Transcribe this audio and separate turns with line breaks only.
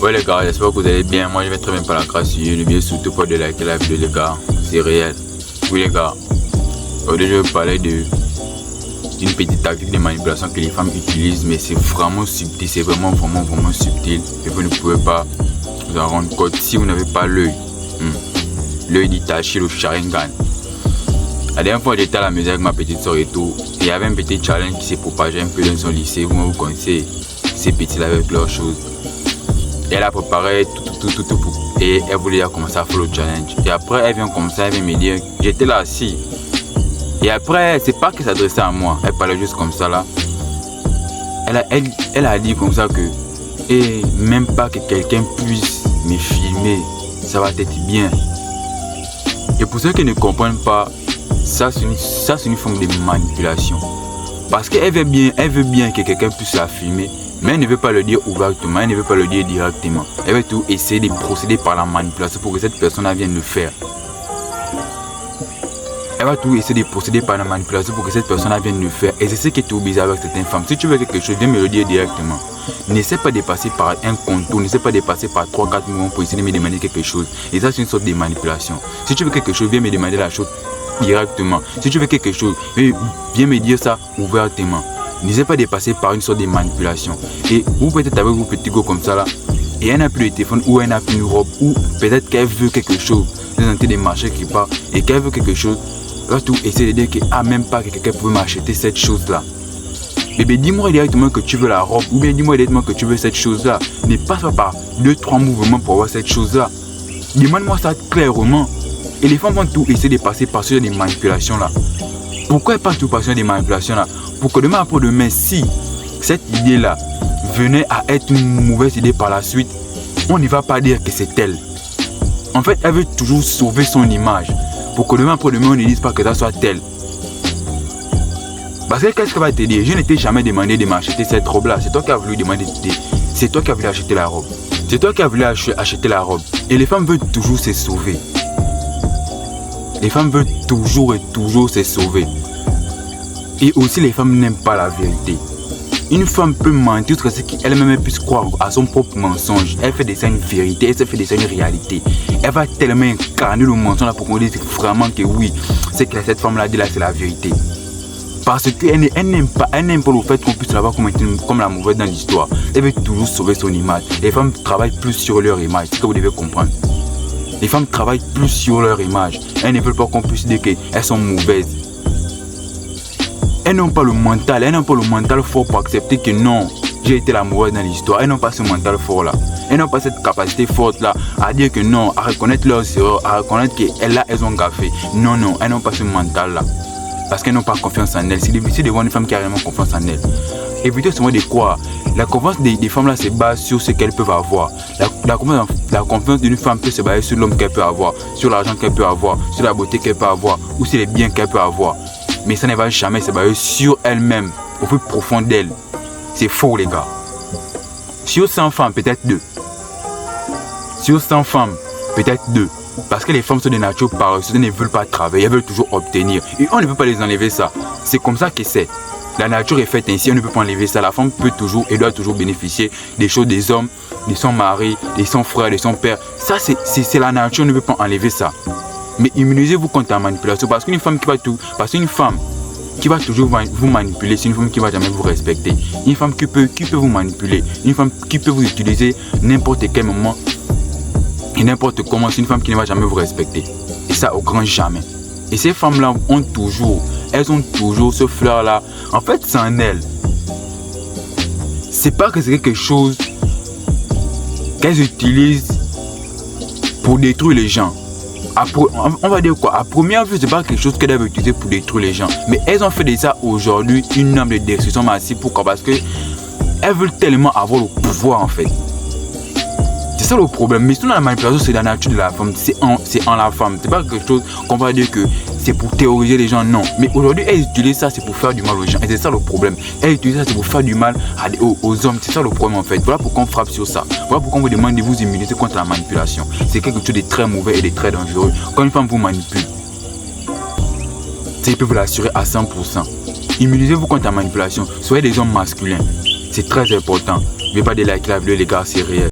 Ouais les gars, j'espère que vous allez bien. Moi je vais très bien par la grâce de Dieu. N'oubliez surtout pas de liker la vidéo les gars. C'est réel. Oui les gars. Aujourd'hui je vais parler d'une petite tactique de manipulation que les femmes utilisent. Mais c'est vraiment subtil. C'est vraiment subtil. Et vous ne pouvez pas vous en rendre compte si vous n'avez pas l'œil. L'œil d'Itachi, le Sharingan. La dernière fois j'étais à la maison avec ma petite soeur et tout. Et il y avait un petit challenge qui s'est propagé un peu dans son lycée. Vous connaissez ces petits là avec leurs choses. Elle a préparé tout et elle voulait commencer à faire le challenge. Et après, elle vient commencer, elle vient me dire, j'étais là assis. Et après, c'est pas qu'elle s'adressait à moi, elle parlait juste comme ça là. Elle a dit comme ça que, et même pas que quelqu'un puisse me filmer, ça va être bien. Et pour ceux qui ne comprennent pas, ça c'est une forme de manipulation. Parce qu'elle veut bien que quelqu'un puisse la filmer. Mais elle ne veut pas le dire ouvertement, elle ne veut pas le dire directement. Elle veut tout essayer de procéder par la manipulation pour que cette personne vienne le faire. Elle va tout essayer de procéder par la manipulation pour que cette personne vienne le faire. Et c'est ce qui est tout bizarre avec certaines femmes. Si tu veux quelque chose, viens me le dire directement. N'essaie pas de passer par un contour, n'essaie pas de passer par 3-4 mouvements pour essayer de me demander quelque chose. Et ça, c'est une sorte de manipulation. Si tu veux quelque chose, viens me demander la chose directement. Si tu veux quelque chose, viens me dire ça ouvertement. N'essayez pas de passer par une sorte de manipulation. Et vous peut-être avec vos petits gars comme ça là, et elle n'a plus de téléphone ou elle n'a plus une robe, ou peut-être qu'elle veut quelque chose, elle est en train de marcher qui part, et qu'elle veut quelque chose, elle va tout essayer de dire que même pas que quelqu'un peut m'acheter cette chose là. Bébé, dis-moi directement que tu veux la robe, ou bien dis-moi directement que tu veux cette chose là. Ne passe pas par 2-3 mouvements pour avoir cette chose là. Demande-moi ça clairement. Et les femmes vont tout essayer de passer par ce genre de manipulation là. Pourquoi elles passent tout par ce genre de manipulation là? Pour que demain après-demain, si cette idée-là venait à être une mauvaise idée par la suite, on ne va pas dire que c'est elle. En fait, elle veut toujours sauver son image. Pour que demain après-demain, on ne dise pas que ça soit elle. Parce que qu'est-ce qu'elle va te dire? Je ne t'ai jamais demandé de m'acheter cette robe-là. C'est toi qui as voulu demander. C'est toi qui as voulu acheter la robe. C'est toi qui as voulu acheter la robe. Et les femmes veulent toujours se sauver. Les femmes veulent toujours se sauver. Et aussi, les femmes n'aiment pas la vérité. Une femme peut mentir jusqu'à ce qu'elle-même puisse croire à son propre mensonge. Elle fait de ça une vérité, elle fait de ça une réalité. Elle va tellement incarner le mensonge pour qu'on dise vraiment que oui, c'est que cette femme-là dit là, c'est la vérité. Parce qu'elle n'aime pas le fait qu'on puisse la voir comme la mauvaise dans l'histoire. Elle veut toujours sauver son image. Les femmes travaillent plus sur leur image, c'est ce que vous devez comprendre. Les femmes travaillent plus sur leur image. Elles ne veulent pas qu'on puisse dire qu'elles sont mauvaises. Elles n'ont pas le mental fort pour accepter que non, j'ai été la mauvaise dans l'histoire. Elles n'ont pas ce mental fort là. Elles n'ont pas cette capacité forte là à dire que non, à reconnaître leurs erreurs, à reconnaître qu'elles ont gaffé. Non, elles n'ont pas ce mental là. Parce qu'elles n'ont pas confiance en elles. C'est difficile de voir une femme qui a réellement confiance en elles. Évitez seulement de croire. La confiance des femmes là se base sur ce qu'elles peuvent avoir. La confiance d'une femme peut se baser sur l'homme qu'elle peut avoir, sur l'argent qu'elle peut avoir, sur la beauté qu'elle peut avoir, ou sur les biens qu'elle peut avoir. Mais ça ne va jamais se baser sur elle-même, au plus profond d'elle. C'est faux les gars. Sur 100 femmes, peut-être 2. Sur 100 femmes, peut-être 2. Parce que les femmes sont de nature paresseuses, elles ne veulent pas travailler, elles veulent toujours obtenir. Et on ne peut pas les enlever ça. C'est comme ça que c'est. La nature est faite ainsi, on ne peut pas enlever ça. La femme peut toujours et doit toujours bénéficier des choses des hommes, de son mari, de son frère, de son père. Ça, c'est la nature, on ne peut pas enlever ça. Mais immunisez-vous contre la manipulation. Parce qu'une femme qui va toujours vous manipuler, c'est une femme qui ne va jamais vous respecter. Une femme qui peut vous manipuler, une femme qui peut vous utiliser n'importe quel moment et n'importe comment, c'est une femme qui ne va jamais vous respecter. Et ça au grand jamais. Et ces femmes-là elles ont toujours ce fleur-là. En fait, c'est en elles. C'est pas que c'est quelque chose qu'elles utilisent pour détruire les gens. On va dire quoi? À première vue, c'est pas quelque chose qu'elles doivent utiliser pour détruire les gens. Mais elles ont fait de ça aujourd'hui une arme de destruction massive. Pourquoi? Parce que elles veulent tellement avoir le pouvoir en fait. C'est ça le problème. Mais sinon, la manipulation, c'est la nature de la femme. C'est en la femme. C'est pas quelque chose qu'on va dire que c'est pour terroriser les gens. Non. Mais aujourd'hui, elles utilisent ça, c'est pour faire du mal aux gens. Et c'est ça le problème. Elles utilisent ça, c'est pour faire du mal aux hommes. C'est ça le problème en fait. Voilà pourquoi on frappe sur ça. Voilà pourquoi on vous demande de vous immuniser contre la manipulation. C'est quelque chose de très mauvais et de très dangereux. Quand une femme vous manipule, ça, il peut vous l'assurer à 100%. Immunisez-vous contre la manipulation. Soyez des hommes masculins. C'est très important. N'oubliez pas de liker la vidéo, les gars, c'est réel.